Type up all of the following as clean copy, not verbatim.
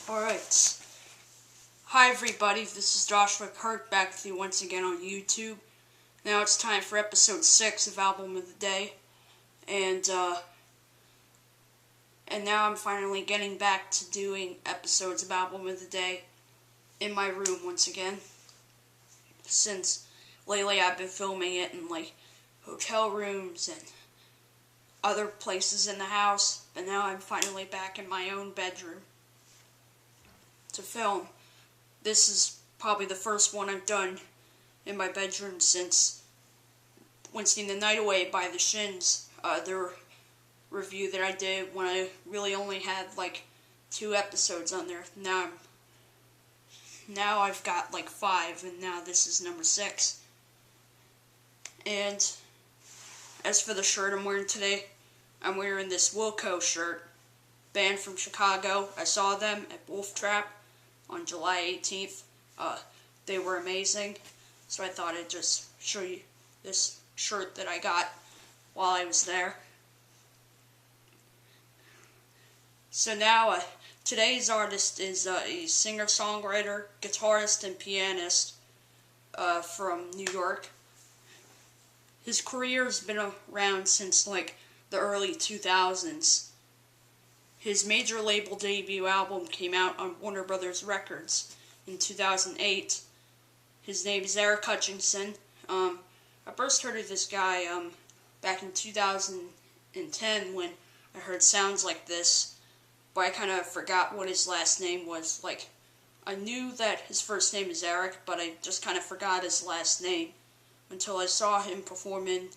Alright. Hi everybody, this is Joshua Kirk back with you once again on YouTube. Now it's time for episode 6 of Album of the Day. And now I'm finally getting back to doing episodes of Album of the Day in my room once again. Since lately I've been filming it in like hotel rooms and other places in the house, but now I'm finally back in my own bedroom to film. This is probably the first one I've done in my bedroom since Wednesday the Night Away by the Shins, their review that I did when I really only had like 2 episodes on there. Now I've got like 5, and now this is number 6. And as for the shirt I'm wearing today, I'm wearing this Wilco shirt, band from Chicago. I saw them at Wolf Trap on July 18th. They were amazing, so I thought I'd just show you this shirt that I got while I was there. So now, today's artist is a singer-songwriter, guitarist, and pianist from New York. His career's been around since like the early 2000s. His major label debut album came out on Warner Brothers Records in 2008. His name is Eric Hutchinson. I first heard of this guy back in 2010 when I heard Sounds Like This, but I kind of forgot what his last name was. Like, I knew that his first name is Eric, but I just kind of forgot his last name until I saw him performing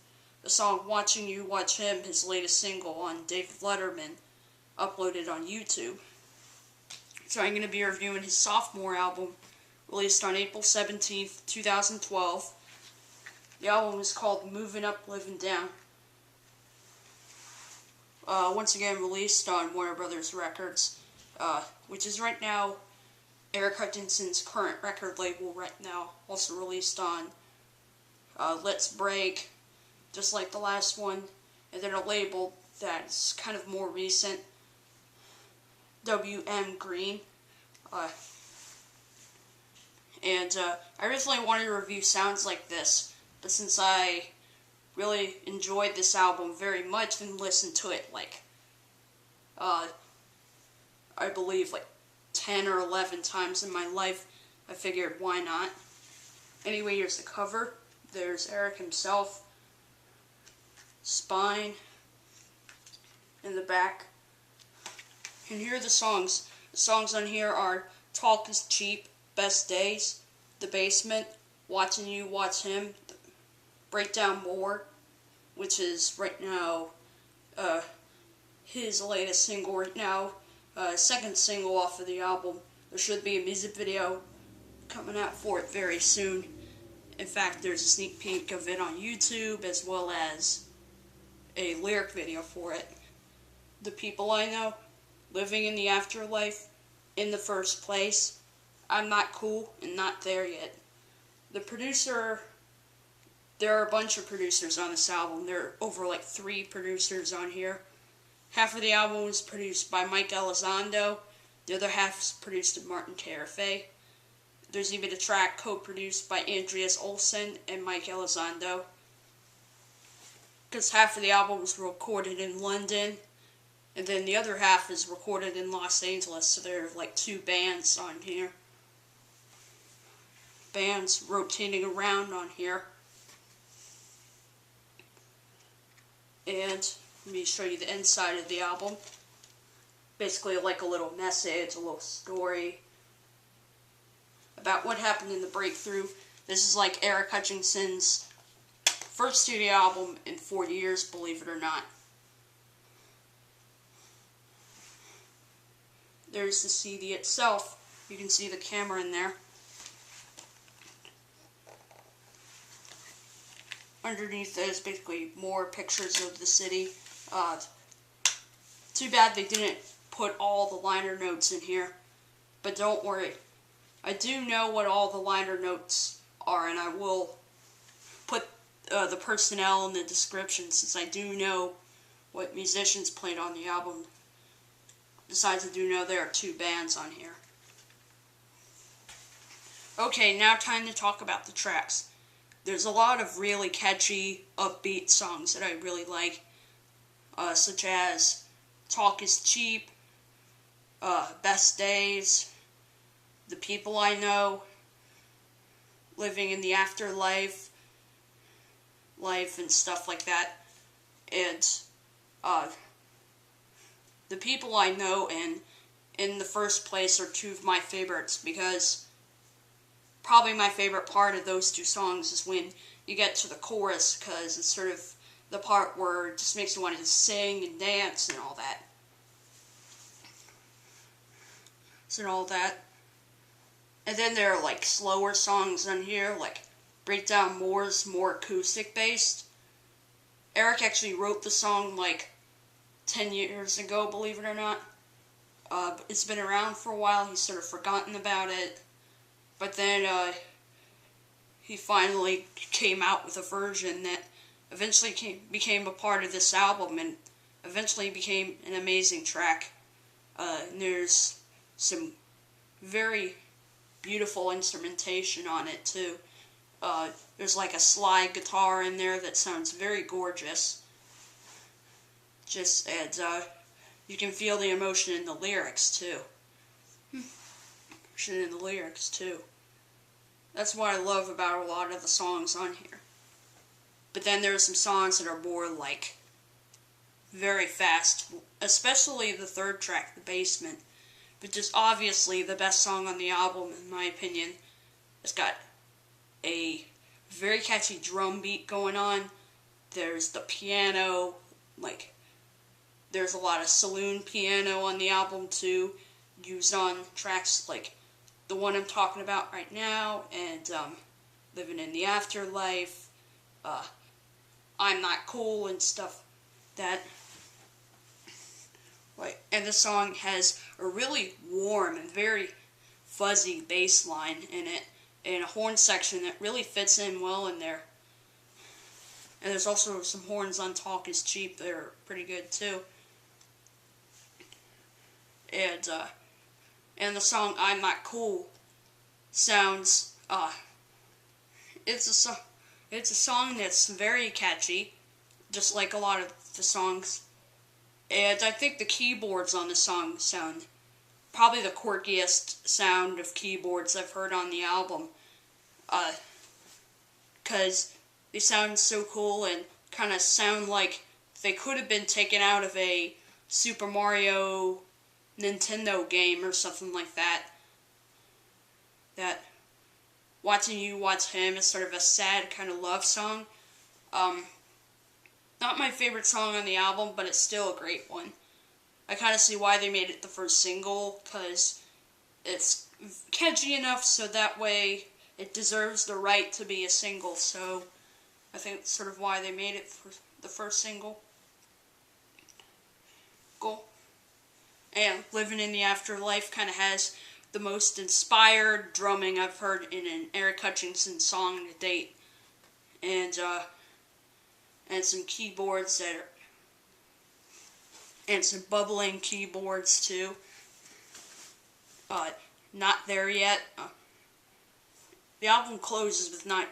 the song Watching You Watch Him, his latest single on David Letterman, uploaded on YouTube. So I'm going to be reviewing his sophomore album, released on April 17th, 2012. The album is called Moving Up, Living Down. Once again released on Warner Brothers Records, which is right now Eric Hutchinson's current record label right now. Also released on Let's Break, just like the last one, and then a label that's kind of more recent, WM Green. And I originally wanted to review Sounds Like This, but since I really enjoyed this album very much and listened to it like, I believe like 10 or 11 times in my life, I figured why not. Anyway, here's the cover. There's Eric himself, spine in the back. And here are the songs. The songs on here are Talk Is Cheap, Best Days, The Basement, Watching You Watch Him, Breakdown More, which is right now his latest single right now, second single off of the album. There should be a music video coming out for it very soon. In fact, there's a sneak peek of it on YouTube as well as a lyric video for it. The People I Know, Living in the Afterlife, In the First Place, I'm Not Cool, and Not There Yet. The producer, there are a bunch of producers on this album. There are over like 3 producers on here. Half of the album was produced by Mike Elizondo. The other half is produced by Martin Terefe. There's even a track co-produced by Andreas, Olsson, and Mike Elizondo. Because half of the album was recorded in London, and then the other half is recorded in Los Angeles, so there are like 2 bands on here. Bands rotating around on here. And let me show you the inside of the album. Basically like a little message, a little story about what happened in the breakthrough. This is like Eric Hutchinson's first studio album in 4 years, believe it or not. There's the CD itself. You can see the camera in there. Underneath there's basically more pictures of the city. Too bad they didn't put all the liner notes in here. But don't worry. I do know what all the liner notes are, and I will put the personnel in the description since I do know what musicians played on the album. Besides, I do know there are 2 bands on here. Okay, now time to talk about the tracks. There's a lot of really catchy, upbeat songs that I really like, such as Talk is Cheap, Best Days, The People I Know, Living in the Afterlife, Life, and stuff like that. And The People I Know and In the First Place are 2 of my favorites, because probably my favorite part of those 2 songs is when you get to the chorus, because it's sort of the part where it just makes you want to sing and dance and all that. And then there are like slower songs on here, like Breakdown More's more acoustic based. Eric actually wrote the song like 10 years ago, believe it or not. It's been around for a while, he's sort of forgotten about it. But then he finally came out with a version that eventually became a part of this album and eventually became an amazing track. And there's some very beautiful instrumentation on it too. There's like a slide guitar in there that sounds very gorgeous. And you can feel the emotion in the lyrics too. That's what I love about a lot of the songs on here. But then there are some songs that are more like very fast, especially the 3rd track, The Basement, which is obviously the best song on the album in my opinion. It's got a very catchy drum beat going on. There's the piano, like there's a lot of saloon piano on the album too, used on tracks like the one I'm talking about right now, and Living in the Afterlife, I'm Not Cool, and stuff that. And the song has a really warm and very fuzzy bass line in it, and a horn section that really fits in well in there. And there's also some horns on Talk is Cheap that are pretty good too. And the song I'm Not Cool sounds, it's a song that's very catchy, just like a lot of the songs. And I think the keyboards on the song sound probably the quirkiest sound of keyboards I've heard on the album. Because they sound so cool and kind of sound like they could have been taken out of a Super Mario Nintendo game or something like that. That Watching You Watch Him is sort of a sad kind of love song. Not my favorite song on the album, but it's still a great one. I kind of see why they made it the first single, because it's catchy enough so that way it deserves the right to be a single, so I think that's sort of why they made it for the first single. Cool. And Living in the Afterlife kind of has the most inspired drumming I've heard in an Eric Hutchinson song to date. And some keyboards that are, and some bubbling keyboards too. Not There Yet. The album closes with Not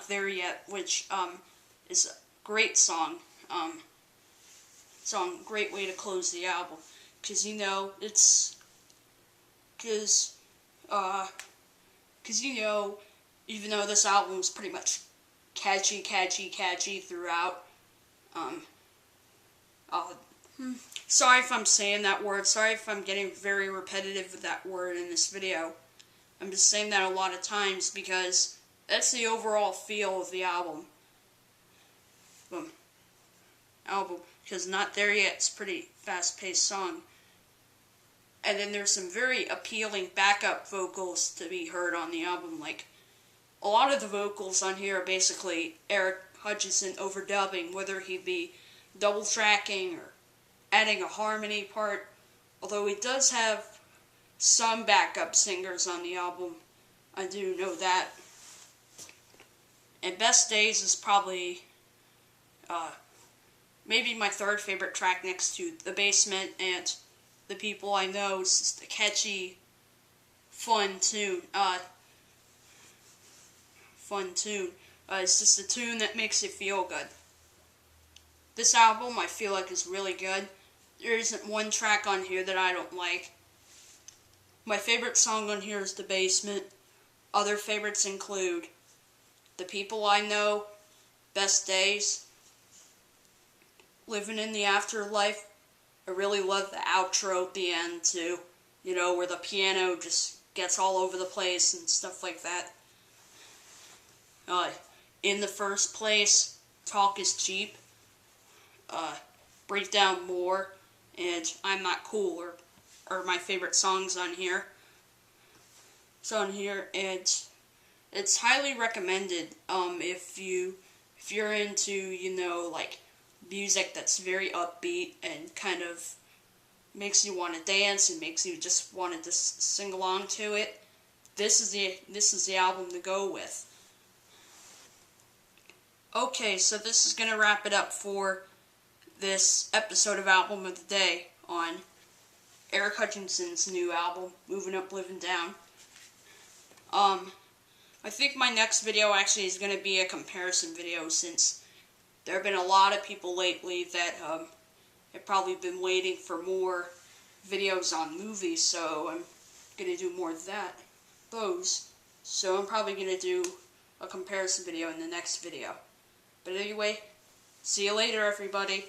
There Yet, which is a great song. Great way to close the album, because even though this album is pretty much catchy throughout. Sorry if I'm saying that word. Sorry if I'm getting very repetitive with that word in this video. I'm just saying that a lot of times because that's the overall feel of the album. Because Not There Yet is a pretty fast-paced song. And then there's some very appealing backup vocals to be heard on the album. Like, a lot of the vocals on here are basically Eric Hutchinson overdubbing, whether he be double tracking or adding a harmony part. Although he does have some backup singers on the album. I do know that. And Best Days is probably maybe my 3rd favorite track next to The Basement and The People I Know. It's just a catchy, fun tune. It's just a tune that makes you feel good. This album I feel like is really good. There isn't one track on here that I don't like. My favorite song on here is The Basement. Other favorites include The People I Know, Best Days, Living in the Afterlife. I really love the outro at the end too. You know, where the piano just gets all over the place and stuff like that. In the First Place, Talk is Cheap, Breakdown More, and I'm Not Cool are my favorite songs on here. And it's highly recommended if you're into, you know, like music that's very upbeat and kind of makes you want to dance and makes you just want to sing along to it. This is the album to go with. Okay, so this is going to wrap it up for this episode of Album of the Day on Eric Hutchinson's new album, Moving Up, Living Down. I think my next video actually is going to be a comparison video, since there have been a lot of people lately that have probably been waiting for more videos on movies, so I'm going to do more of those. So I'm probably going to do a comparison video in the next video. But anyway, see you later, everybody.